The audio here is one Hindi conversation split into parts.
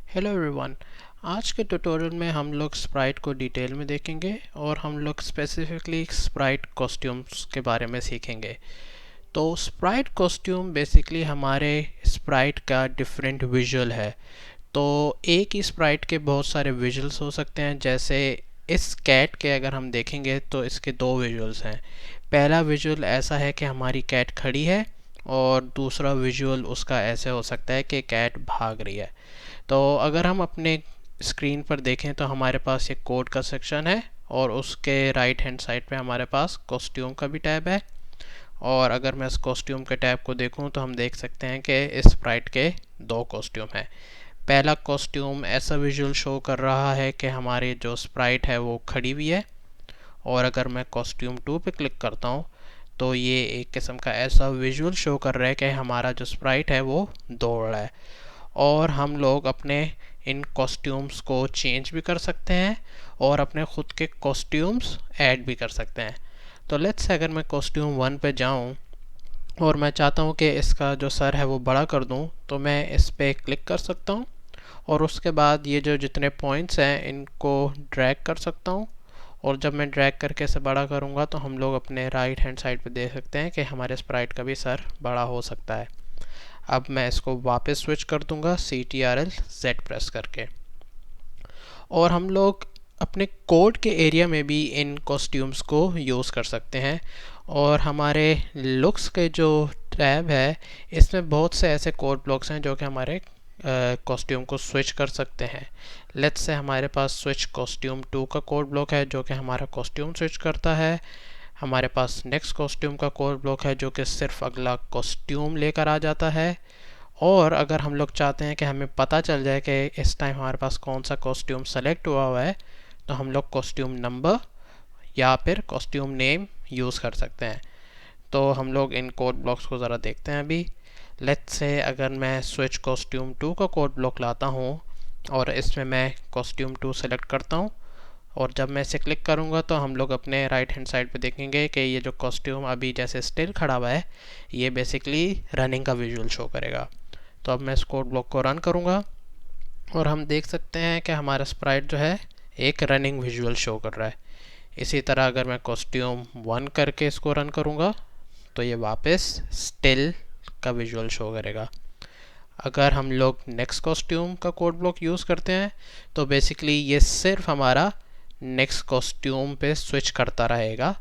Hello everyone. आज के ट्यूटोरियल में हम लोग स्प्राइट को डिटेल में देखेंगे और हम लोग स्पेसिफिकली स्प्राइट कॉस्ट्यूम्स के बारे में सीखेंगे। तो स्प्राइट कॉस्ट्यूम बेसिकली हमारे स्प्राइट का डिफरेंट विजुअल है। तो एक ही स्प्राइट के बहुत सारे विजुअल्स हो सकते हैं। जैसे इस कैट के अगर हम देखेंगे तो इसके दो विजुअल्स हैं। पहला विजुअल ऐसा है कि हमारी कैट खड़ी है और दूसरा विजुअल उसका ऐसे हो सकता है कि कैट भाग रही है। तो अगर हम अपने स्क्रीन पर देखें तो हमारे पास एक कोड का सेक्शन है और उसके राइट हैंड साइड पे हमारे पास कॉस्ट्यूम का भी टैब है। और अगर मैं इस कॉस्ट्यूम के टैब को देखूं तो हम देख सकते हैं कि इस स्प्राइट के दो कॉस्ट्यूम हैं। पहला कॉस्ट्यूम ऐसा विजुअल शो कर रहा है कि हमारी जो स्प्राइट है वो खड़ी हुई है। और अगर मैं कॉस्ट्यूम 2 पे क्लिक करता हूँ तो ये एक किस्म का ऐसा विजुअल शो कर रहा है कि हमारा जो स्प्राइट है वो दौड़ रहा है। और हम लोग अपने इन कॉस्ट्यूम्स को चेंज भी कर सकते हैं और अपने ख़ुद के कॉस्ट्यूम्स ऐड भी कर सकते हैं। तो लेट्स से अगर मैं कॉस्ट्यूम 1 पे जाऊं और मैं चाहता हूं कि इसका जो सर है वो बड़ा कर दूं तो मैं इस पे क्लिक कर सकता हूं और उसके बाद ये जो जितने पॉइंट्स हैं इनको ड्रैग कर सकता हूं। और जब मैं ड्रैग करके इसे बड़ा करूंगा तो हम लोग अपने राइट हैंड साइड पे देख सकते हैं कि हमारे स्प्राइट का भी सर बड़ा हो सकता है। अब मैं इसको वापस स्विच कर दूंगा CTRL Z प्रेस करके। और हम लोग अपने कोड के एरिया में भी इन कॉस्ट्यूम्स को यूज़ कर सकते हैं। और हमारे लुक्स के जो टैब है इसमें बहुत से ऐसे कोड ब्लॉक्स हैं जो कि हमारे कॉस्ट्यूम को स्विच कर सकते हैं। लेट्स से हमारे पास स्विच कॉस्ट्यूम 2 का कोड ब्लॉक है जो कि हमारा कॉस्ट्यूम स्विच करता है। हमारे पास नेक्स्ट कॉस्ट्यूम का कोड ब्लॉक है जो कि सिर्फ अगला कॉस्ट्यूम लेकर आ जाता है। और अगर हम लोग चाहते हैं कि हमें पता चल जाए कि इस टाइम हमारे पास कौन सा कॉस्ट्यूम सेलेक्ट हुआ है तो हम लोग कॉस्ट्यूम नंबर या फिर कॉस्ट्यूम नेम यूज़ कर सकते हैं। तो हम लोग इन कोड ब्लॉक्स को ज़रा देखते हैं अभी। लेट्स से अगर मैं स्विच कॉस्ट्यूम 2 का कोड ब्लॉक लाता हूँ और इसमें मैं कॉस्ट्यूम 2 सेलेक्ट करता हूँ और जब मैं इसे क्लिक करूँगा तो हम लोग अपने राइट हैंड साइड पे देखेंगे कि ये जो कॉस्ट्यूम अभी जैसे स्टिल खड़ा हुआ है ये बेसिकली रनिंग का विजुअल शो करेगा। तो अब मैं इस कोड ब्लॉक को रन करूँगा और हम देख सकते हैं कि हमारा स्प्राइट जो है एक रनिंग विजुअल शो कर रहा है। इसी तरह अगर मैं कॉस्ट्यूम 1 करके इसको रन करूँगा तो ये वापस स्टिल का विजुअल शो करेगा। अगर हम लोग नेक्स्ट कॉस्ट्यूम का कोड ब्लॉक यूज़ करते हैं तो बेसिकली ये सिर्फ हमारा नेक्स्ट कॉस्ट्यूम पे स्विच करता रहेगा।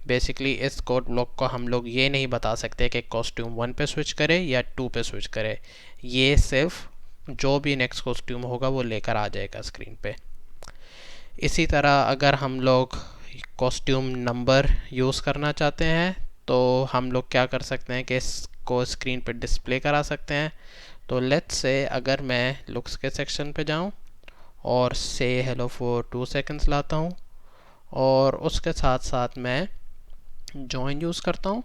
बेसिकली इस कोड ब्लॉक को हम लोग ये नहीं बता सकते कि कॉस्ट्यूम 1 पे स्विच करे या 2 पे स्विच करे। ये सिर्फ जो भी नेक्स्ट कॉस्ट्यूम होगा वो लेकर आ जाएगा स्क्रीन पे। इसी तरह अगर हम लोग कॉस्ट्यूम नंबर यूज़ करना चाहते हैं तो हम लोग क्या कर सकते हैं कि इसको स्क्रीन पे डिस्प्ले करा सकते हैं। तो लेट्स से अगर मैं लुक्स के सेक्शन पे जाऊं और से हेलो फॉर 2 सेकंड्स लाता हूं और उसके साथ साथ मैं जॉइन यूज़ करता हूँ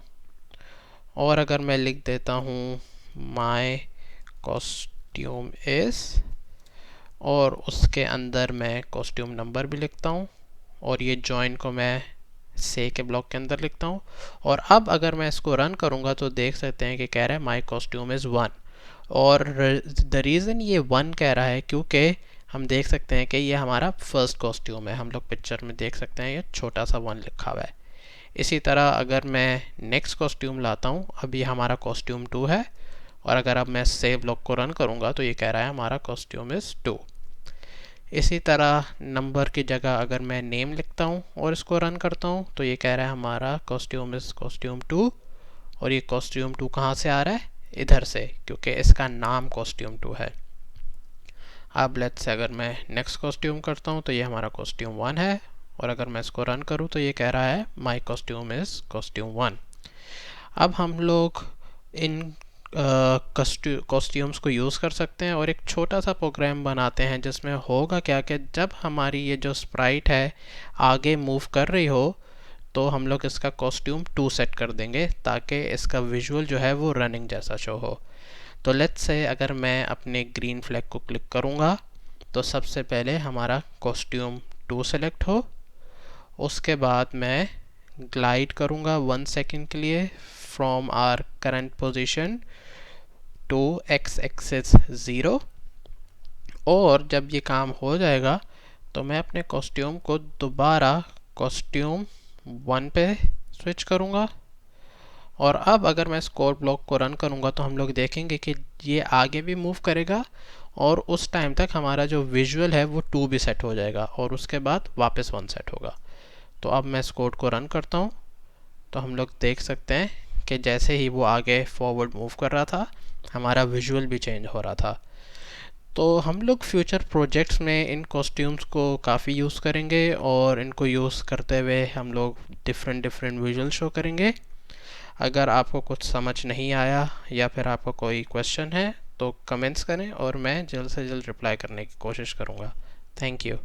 और अगर मैं लिख देता हूँ माय कॉस्ट्यूम इज़ और उसके अंदर मैं कॉस्ट्यूम नंबर भी लिखता हूँ और ये जॉइन को मैं से के ब्लॉक के अंदर लिखता हूँ। और अब अगर मैं इसको रन करूँगा तो देख सकते हैं कि कह रहा है माय कॉस्ट्यूम इज़ 1। और द रीज़न ये 1 कह रहा है क्योंकि हम देख सकते हैं कि ये हमारा फर्स्ट कॉस्ट्यूम है। हम लोग पिक्चर में देख सकते हैं ये छोटा सा 1 लिखा हुआ है। इसी तरह अगर मैं नेक्स्ट कॉस्ट्यूम लाता हूँ, अब ये हमारा कॉस्ट्यूम 2 है और अगर अब मैं सेव ब्लॉक को रन करूँगा तो ये कह रहा है हमारा कॉस्ट्यूम इज़ 2। इसी तरह नंबर की जगह अगर मैं नेम लिखता हूँ और इसको रन करता हूँ तो ये कह रहा है हमारा कॉस्ट्यूम इज़ कॉस्ट्यूम 2। और ये कॉस्ट्यूम 2 कहाँ से आ रहा है? इधर से, क्योंकि इसका नाम कॉस्ट्यूम 2 है। अब लेट्स से अगर मैं नेक्स्ट कॉस्ट्यूम करता हूँ तो ये हमारा कॉस्ट्यूम 1 है और अगर मैं इसको रन करूँ तो ये कह रहा है माय कॉस्ट्यूम इज़ कॉस्ट्यूम 1। अब हम लोग इन कॉस्ट्यूम्स को यूज़ कर सकते हैं और एक छोटा सा प्रोग्राम बनाते हैं जिसमें होगा क्या कि जब हमारी ये जो स्प्राइट है आगे मूव कर रही हो तो हम लोग इसका कॉस्ट्यूम 2 सेट कर देंगे ताकि इसका विजुअल जो है वो रनिंग जैसा शो हो। तो लेट्स से अगर मैं अपने ग्रीन फ्लैग को क्लिक करूँगा तो सबसे पहले हमारा कॉस्ट्यूम 2 सेलेक्ट हो। उसके बाद मैं ग्लाइड करूँगा 1 सेकेंड के लिए from our current position to x axis 0 और जब ये काम हो जाएगा तो मैं अपने कॉस्ट्यूम को दोबारा कॉस्ट्यूम 1 पे स्विच करूँगा। और अब अगर मैं इस कोड ब्लॉक को रन करूँगा तो हम लोग देखेंगे कि ये आगे भी मूव करेगा और उस टाइम तक हमारा जो विजुअल है वो 2 भी सेट हो जाएगा और उसके बाद वापस 1 सेट होगा। तो अब मैं इस कोड को रन करता हूँ तो हम लोग देख सकते हैं कि जैसे ही वो आगे फॉरवर्ड मूव कर रहा था हमारा विजुअल भी चेंज हो रहा था। तो हम लोग फ्यूचर प्रोजेक्ट्स में इन कॉस्ट्यूम्स को काफ़ी यूज़ करेंगे और इनको यूज़ करते हुए हम लोग डिफरेंट डिफरेंट विजुअल शो करेंगे। अगर आपको कुछ समझ नहीं आया या फिर आपका कोई क्वेश्चन है तो कमेंट्स करें और मैं जल्द से जल्द रिप्लाई करने की कोशिश करूँगा। Thank you.